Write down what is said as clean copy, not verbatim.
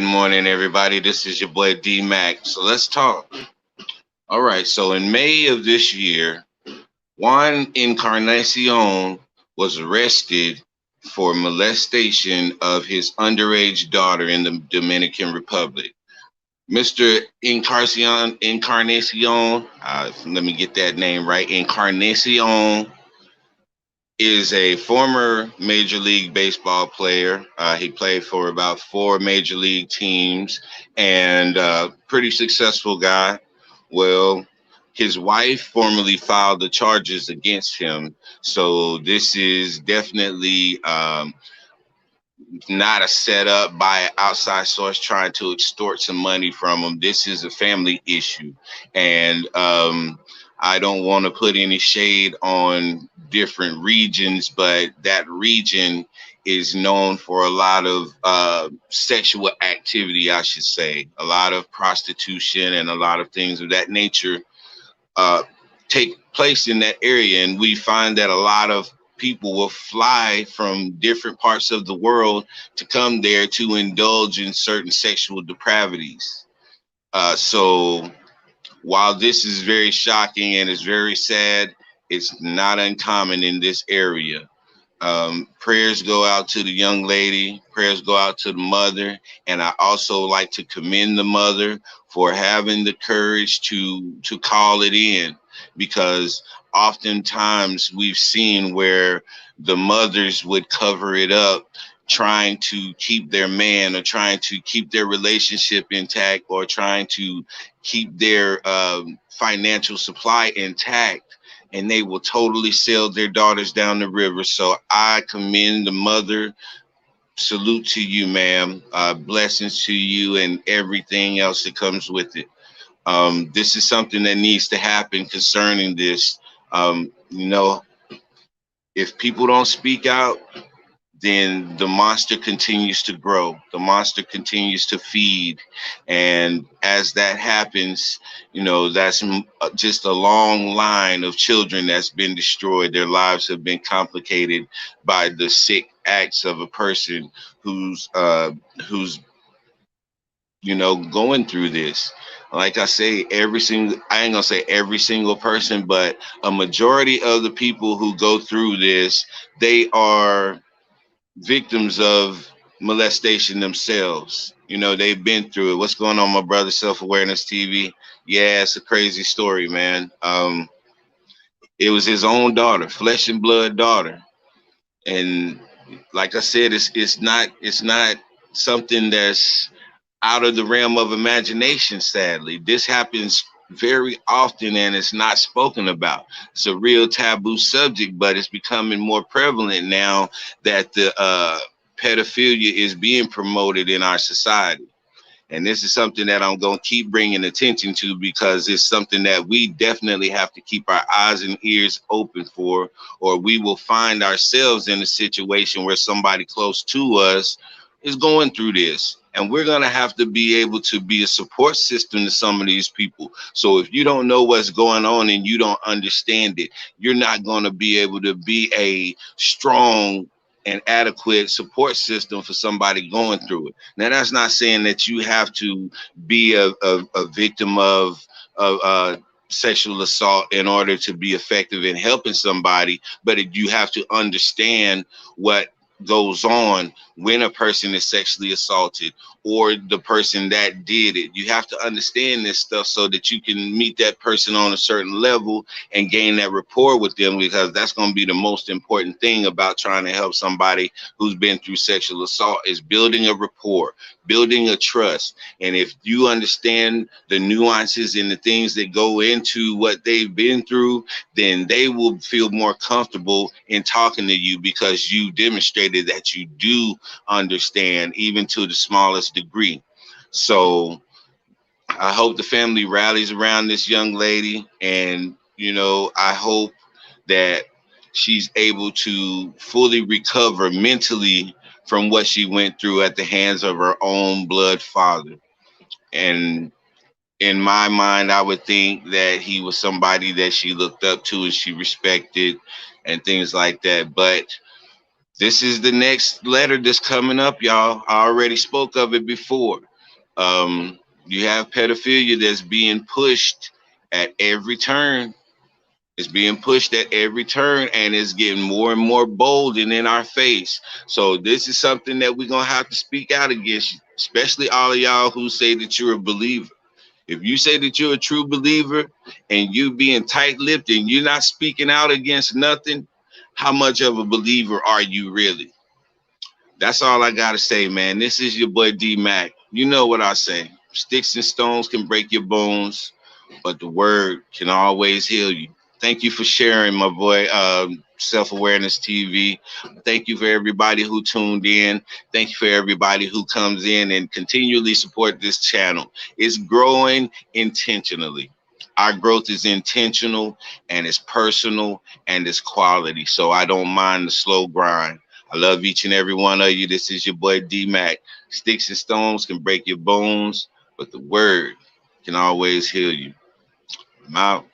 morning, everybody. This is your boy D Mac. So let's talk. All right. So in May of this year, Juan Encarnacion was arrested for molestation of his underage daughter in the Dominican Republic. Mr. Encarnacion, let me get that name right. Encarnacion is a former Major League Baseball player. He played for about four Major League teams and pretty successful guy. Well, his wife formally filed the charges against him. So this is definitely not a setup by an outside source trying to extort some money from him. This is a family issue. And I don't want to put any shade on different regions, but that region is known for a lot of sexual activity, I should say, a lot of prostitution and a lot of things of that nature uh, take place in that area. And we find that a lot of people will fly from different parts of the world to come there to indulge in certain sexual depravities. So while this is very shocking and it's very sad, it's not uncommon in this area. Prayers go out to the young lady, prayers go out to the mother, and I also like to commend the mother for having the courage to call it in, because oftentimes we've seen where the mothers would cover it up, trying to keep their man or trying to keep their relationship intact or trying to keep their financial supply intact, and they will totally sail their daughters down the river. So I commend the mother. Salute to you, ma'am. Blessings to you and everything else that comes with it. This is something that needs to happen concerning this. You know, if people don't speak out, then the monster continues to grow. The monster continues to feed. And as that happens, that's just a long line of children that's been destroyed. Their lives have been complicated by the sick acts of a person who's going through this. Like I say, I ain't gonna say every single person, but a majority of the people who go through this, they are victims of molestation themselves. They've been through it. What's going on, my brother? Self-Awareness TV. Yeah, it's a crazy story, man. It was his own daughter, flesh and blood daughter. And like I said, it's not something that's out of the realm of imagination, sadly. This happens very often and it's not spoken about. It's a real taboo subject, but it's becoming more prevalent now that the pedophilia is being promoted in our society. And this is something that I'm going to keep bringing attention to, because it's something that we definitely have to keep our eyes and ears open for, or we will find ourselves in a situation where somebody close to us is going through this. And we're going to have to be able to be a support system to some of these people. So if you don't know what's going on and you don't understand it, you're not going to be able to be a strong and adequate support system for somebody going through it. Now, that's not saying that you have to be a victim of sexual assault in order to be effective in helping somebody, but you have to understand what goes on when a person is sexually assaulted, or the person that did it. You have to understand this stuff so that you can meet that person on a certain level and gain that rapport with them, because that's going to be the most important thing about trying to help somebody who's been through sexual assault, is building a rapport, building a trust. And if you understand the nuances and the things that go into what they've been through, then they will feel more comfortable in talking to you, because you demonstrated that you do understand, even to the smallest degree. So I hope the family rallies around this young lady, and I hope that she's able to fully recover mentally from what she went through at the hands of her own blood father. And in my mind, I would think that he was somebody that she looked up to and she respected and things like that. But this is the next letter that's coming up, y'all. I already spoke of it before. You have pedophilia that's being pushed at every turn. It's being pushed at every turn, and it's getting more and more bold and in our face. So this is something that we're gonna have to speak out against, especially all of y'all who say that you're a believer. If you say that you're a true believer and you being tight-lipped and you're not speaking out against nothing, how much of a believer are you really? That's all I gotta say, man. This is your boy D Mac. You know what I say. Sticks and stones can break your bones, but the word can always heal you. Thank you for sharing, my boy. Self Awareness TV. Thank you for everybody who tuned in. Thank you for everybody who comes in and continually support this channel. It's growing intentionally. Our growth is intentional and it's personal and it's quality. So I don't mind the slow grind. I love each and every one of you. This is your boy D Mac. Sticks and stones can break your bones, but the word can always heal you. I'm out.